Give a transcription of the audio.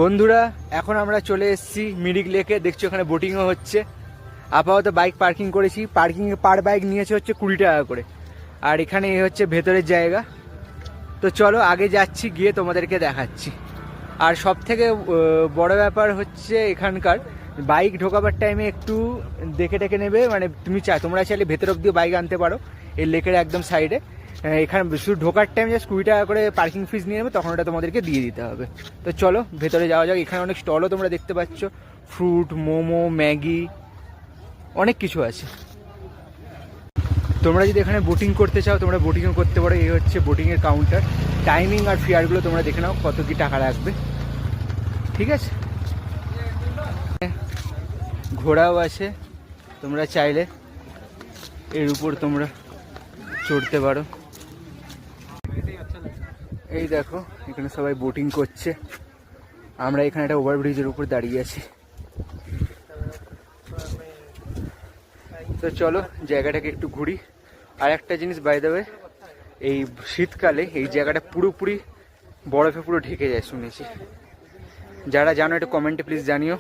বন্ধুরা এখন আমরা চলে এসেছি মিরিক লেকে। দেখছি ওখানে বোটিংও হচ্ছে। আপাতত বাইক পার্কিং করেছি, পার্কিংয়ে পার বাইক নিয়েছে হচ্ছে 20 টাকা করে। আর এখানে এই হচ্ছে ভেতরের জায়গা। তো চলো আগে যাচ্ছি, গিয়ে তোমাদেরকে দেখাচ্ছি। আর সব থেকে বড় ব্যাপার হচ্ছে এখানকার বাইক ঢোকাবার টাইমে একটু দেখে টেকে নেবে, মানে তোমরা চাইলে ভেতর অব্দিও বাইক আনতে পারো এই লেকের একদম সাইডে। এখানে শুধু ঢোকার টাইম জাস্ট 20 টাকা করে পার্কিং ফিস নিয়ে নেবে, তখন ওটা তোমাদেরকে দিয়ে দিতে হবে। তো চলো ভেতরে যাওয়া যাক। এখানে অনেক স্টলও তোমরা দেখতে পাচ্ছ, ফ্রুট, মোমো, ম্যাগি, অনেক কিছু আছে। তোমরা যদি এখানে বোটিং করতে চাও তোমরা বোটিংও করতে পারো। এই হচ্ছে বোটিংয়ের কাউন্টার। টাইমিং আর ফেয়ারগুলো তোমরা দেখে নাও কত কি টাকা লাগবে, ঠিক আছে। ঘোড়াও আছে, তোমরা চাইলে এর উপর তোমরা চড়তে পারো। এই দেখো এখানে সবাই বোটিং করছে, আমরা এখানে একটা ওভারব্রিজের উপর দাঁড়িয়ে আছি। তো চলো জায়গাটাকে একটু ঘুরি। আর একটা জিনিস বাই দ্য ওয়ে, এই শীতকালে এই জায়গাটা পুরোপুরি বরফে পুরো ঢেকে যায় শুনেছি। যারা জানো একটু কমেন্টে প্লিজ জানিও।